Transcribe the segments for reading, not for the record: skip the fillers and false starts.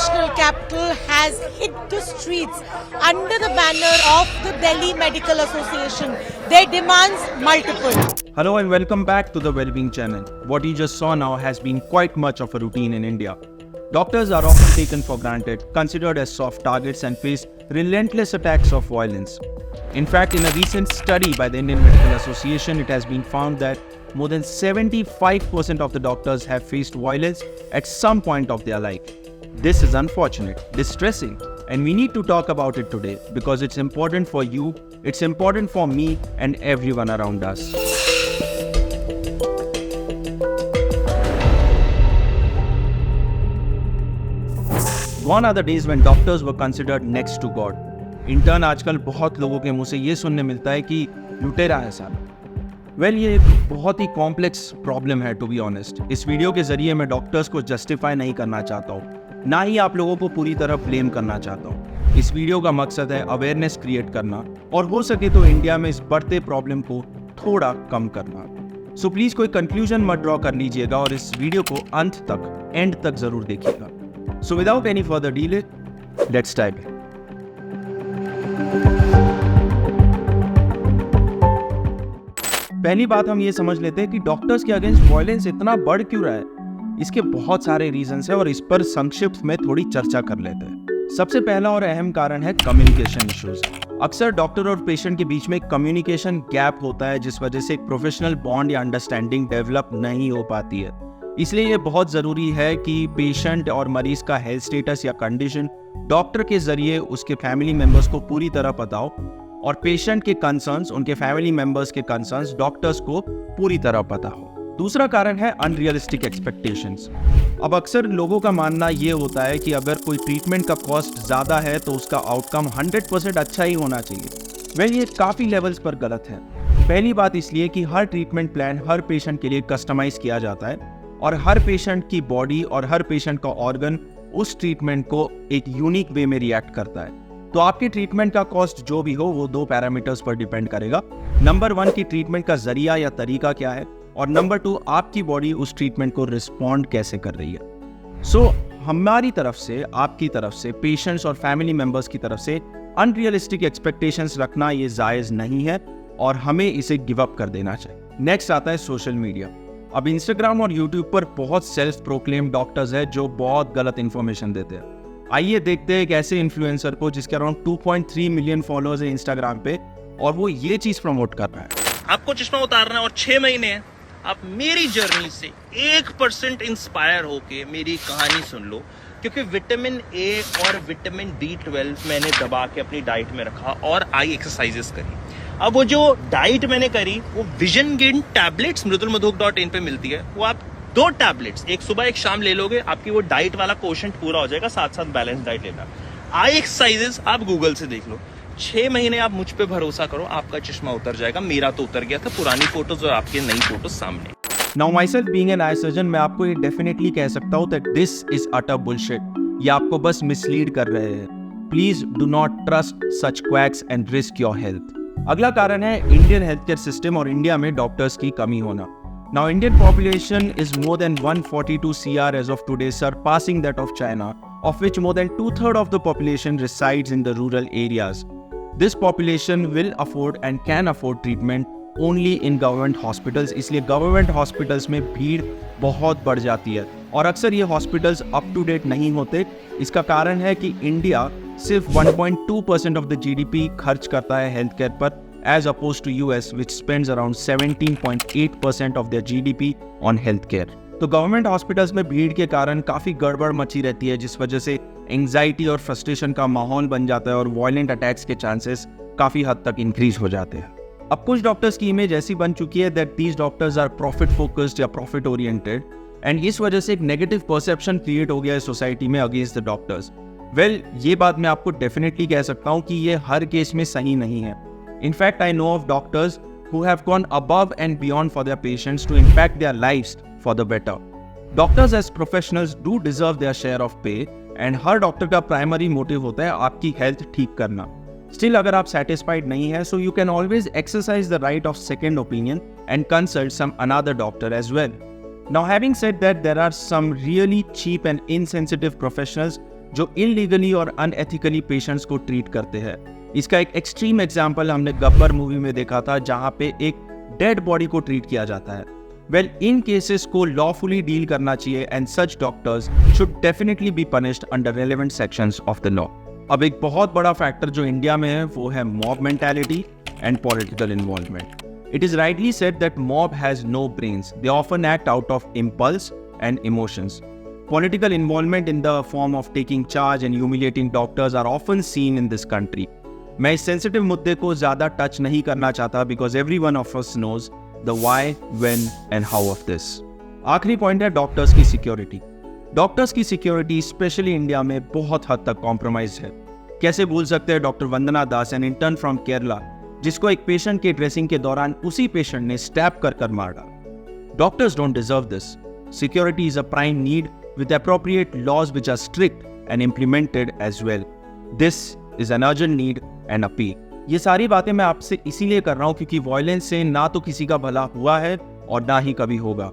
national capital has hit the streets under the banner of the Delhi Medical Association. Their demands multiple. Hello and welcome back to the Wellbeing channel. What you just saw now has been quite much of a routine in India. Doctors are often taken for granted, considered as soft targets and face relentless attacks of violence. In fact, in a recent study by the Indian Medical Association, it has been found that more than 75% of the doctors have faced violence at some point of their life. This is unfortunate, distressing, and we need to talk about it today because it's important for you, it's important for me and everyone around us. Gone are the days when doctors were considered next to God. Intern आजकल बहुत लोगों के मुंह से ये सुनने मिलता है कि लुटेरा है साहब। ये एक बहुत ही कॉम्प्लेक्स प्रॉब्लम है टू बी ऑनेस्ट। इस वीडियो के जरिए मैं डॉक्टर्स को जस्टिफाई नहीं करना चाहता हूँ, ना ही आप लोगों को पूरी तरह ब्लेम करना चाहता हूँ। इस वीडियो का मकसद है अवेयरनेस क्रिएट करना और हो सके तो इंडिया में इस बढ़ते प्रॉब्लम को थोड़ा कम करना। सो प्लीज कोई कंक्लूजन मत ड्रॉ कर लीजिएगा और इस वीडियो को अंत तक, एंड तक जरूर देखिएगा। So without any further delay, let's dive in. पहली बात हम ये समझ लेते हैं कि डॉक्टर्स के अगेंस्ट वायलेंस इतना बढ़ क्यों रहा है। इसके बहुत सारे रीजंस हैं और इस पर संक्षिप्त में थोड़ी चर्चा कर लेते हैं। सबसे पहला और अहम कारण है कम्युनिकेशन इश्यूज। अक्सर डॉक्टर और पेशेंट के बीच में कम्युनिकेशन गैप होता है, जिस वजह से एक प्रोफेशनल बॉन्ड या अंडरस्टैंडिंग डेवलप नहीं हो पाती है। इसलिए ये बहुत जरूरी है कि पेशेंट और मरीज का हेल्थ स्टेटस या कंडीशन डॉक्टर के जरिए उसके फैमिली मेंबर्स को पूरी तरह पता हो और पेशेंट के कंसर्न्स, उनके फैमिली मेंबर्स के कंसर्न्स डॉक्टर्स को पूरी तरह पता हो। दूसरा कारण है अनरियलिस्टिक एक्सपेक्टेशंस। अब अक्सर लोगों का मानना ये होता है कि अगर कोई ट्रीटमेंट का कॉस्ट ज़्यादा है तो उसका आउटकम 100% अच्छा ही होना चाहिए। ये काफ़ी लेवल्स पर गलत है। पहली बात इसलिए कि हर ट्रीटमेंट प्लान हर पेशेंट के लिए कस्टमाइज किया जाता है और हर पेशेंट की बॉडी और हर पेशेंट का ऑर्गन उस ट्रीटमेंट को एक यूनिक वे में रिएक्ट करता है। तो आपके ट्रीटमेंट का कॉस्ट जो भी हो वो दो पैरामीटर्स पर डिपेंड करेगा। नंबर 1 की ट्रीटमेंट का जरिया या तरीका क्या है और नंबर 2 आपकी बॉडी उस ट्रीटमेंट को रिस्पॉन्ड कैसे कर रही है। सो हमारी तरफ से, आपकी तरफ से, पेशेंट्स और फैमिली मेंबर्स की तरफ से अनरियलिस्टिक एक्सपेक्टेशंस रखना ये जायज नहीं है और हमें इसे गिव अप कर देना चाहिए। नेक्स्ट आता है सोशल मीडिया। अब इंस्टाग्राम और यूट्यूब पर बहुत सेल्फ प्रोक्लेम डॉक्टर्स हैं जो बहुत गलत इंफॉर्मेशन देते हैं। आइए देखते हैं एक ऐसे इन्फ्लुएंसर को जिसके अराउंड 2.3 मिलियन फॉलोअर्स है इंस्टाग्राम पे और वो ये चीज प्रमोट कर रहा है। आपको चश्मा उतारना है और 6 महीने हैं। आप मेरी जर्नी से 1% इंस्पायर होके मेरी कहानी सुन लो, क्योंकि विटामिन ए और विटामिन B12 मैंने दबा के अपनी डाइट में रखा और आई एक्सरसाइजेस करी। अब वो जो डाइट मैंने करी वो विजन गेन टैबलेट्स mridulmadhok.in पे मिलती है। वो आप 2 टैबलेट्स एक सुबह एक शाम ले लोगे, आपकी वो डाइट वाला कोशेंट पूरा हो जाएगा, साथ साथ बैलेंस डाइट लेना। आई एक्सरसाइजेस आप गूगल से देख लो। 6 महीने आप मुझ पे भरोसा करो, आपका चश्मा उतर जाएगा। मेरा तो उतर गया था। पुरानी फोटोज और आपकी नई फोटोज सामने। Now myself being an eye surgeon, मैं आपको ये डेफिनेटली कह सकता हूँ that this is utter bullshit. ये आपको बस मिसलीड कर रहे हैं। Please do not trust such quacks and risk your health. अगला कारण है इंडियन हेल्थ केयर सिस्टम और इंडिया में डॉक्टर्स की कमी होना। Now, Indian population is more than 142 CR as of today, surpassing that of China, of which more than 2/3 of the population resides in the rural areas. This population will afford and can afford treatment only in government hospitals. इसलिए government hospitals में भीड़ बहुत बढ़ जाती है और अक्सर ये hospitals up to date नहीं होते। इसका कारण है कि इंडिया सिर्फ 1.2% of the GDP खर्च करता है हेल्थ केयर पर, as opposed to US, which spends around 17.8% of their GDP on healthcare. तो गवर्नमेंट हॉस्पिटल्स में भीड़ के कारण काफ़ी गड़बड़ मची रहती है, जिस वजह से एंग्जाइटी और फ्रस्ट्रेशन का माहौल बन जाता है और वायलेंट अटैक्स के चांसेस काफ़ी हद तक इंक्रीज हो जाते हैं। अब कुछ डॉक्टर्स की इमेज ऐसी बन चुकी है that these doctors are profit focused या प्रॉफिट ओरिएंटेड, एंड इस वजह से एक नेगेटिव परसेप्शन क्रिएट हो गया है सोसाइटी में अगेंस्ट द डॉक्टर्स। ये बात मैं आपको डेफिनेटली कह सकता हूँ कि ये हर केस में सही नहीं है। In fact, I know of doctors who have gone above and beyond for their patients to impact their lives for the better. Doctors as professionals do deserve their share of pay, and her doctor का primary motive होता है आपकी health ठीक करना। Still, अगर आप satisfied नहीं है, so you can always exercise the right of second opinion and consult some another doctor as well. Now, having said that, there are some really cheap and insensitive professionals जो illegally और unethically patients को treat करते हैं। इसका एक extreme example हमने Gabbar movie में देखा था, जहां पे एक डेड बॉडी को ट्रीट किया जाता है। वेल, इन केसेस को लॉफुली डील करना चाहिए and such doctors should definitely be punished under relevant sections of the law. अब एक बहुत बड़ा फैक्टर जो इंडिया में है वो है mob mentality and political involvement. It is rightly said that mob has no brains. They often act out of impulse and emotions. Political involvement in the form of taking charge and humiliating doctors are often seen in this country. मैं इस sensitive मुद्दे को ज़्यादा touch नहीं करना चाहता because every one of us knows the why, when and how of this. आखिरी point है डॉक्टर्स की सिक्योरिटी। डॉक्टर्स की सिक्योरिटी स्पेशली इंडिया में बहुत हद तक कॉम्प्रोमाइज है। कैसे भूल सकते हैं doctor Vandana Das, an intern from Kerala, जिसको एक पेशेंट के ड्रेसिंग के दौरान उसी पेशेंट ने स्टैब कर मार डाला। Doctors don't deserve this. Security is a prime need with appropriate laws which are strict and implemented as well. This is an urgent need and appeal. ये सारी बातें मैं आपसे इसीलिए कर रहा हूँ क्योंकि वायलेंस से ना तो किसी का भला हुआ है और ना ही कभी होगा।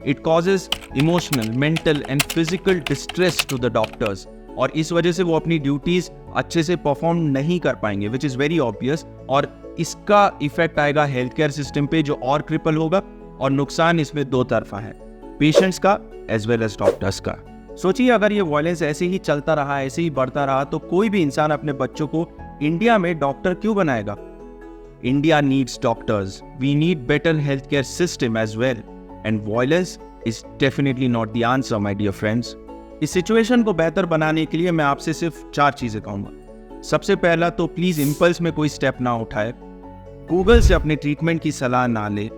It causes emotional, mental and physical distress to the doctors, और इस वजह से वो अपनी ड्यूटीज अच्छे से परफॉर्म नहीं कर पाएंगे, विच इज़ वेरी ऑब्वियस। और इसका इफेक्ट आएगा हेल्थ केयर सिस्टम पे, जो और क्रिपल होगा, और नुकसान इसमें दो तरफा है, पेशेंट्स का एज वेल एज डॉक्टर्स का। सोचिए अगर ये वायलेंस ऐसे ही चलता रहा, ऐसे ही बढ़ता रहा, तो कोई भी इंसान अपने बच्चों को इंडिया में डॉक्टर क्यों बनाएगा? India needs doctors, we need better health care system as well, and violence is definitely not the answer my dear friends. इस सिचुएशन को बेहतर बनाने के लिए मैं आपसे सिर्फ 4 चीजें कहूंगा। सबसे पहला तो प्लीज इम्पल्स में कोई स्टेप ना उठाए, गूगल से अपने ट्रीटमेंट की सलाह ना ले,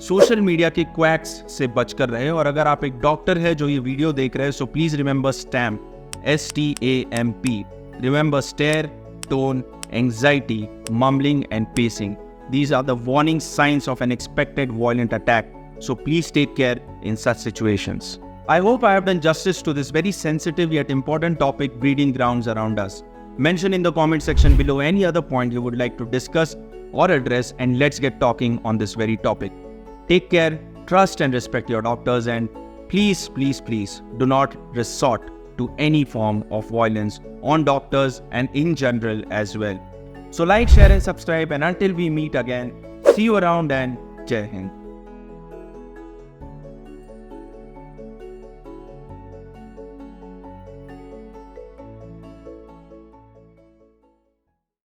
सोशल मीडिया के क्वैक्स से बचकर रहे, और अगर आप एक डॉक्टर है जो ये वीडियो देख रहे हैं, so please remember stamp, STAMP, remember stare, tone, anxiety, mumbling and pacing. These are the warning signs of an expected violent attack, so please take care in such situations. I hope I have done justice to this very sensitive yet important topic, breeding grounds around us. Mention in the comment section below any other point you would like to discuss or address, and let's get talking on this very topic. Take care, trust and respect your doctors, and please, please, please do not resort to any form of violence on doctors and in general as well. So like, share and subscribe, and until we meet again, see you around and Jai Hind.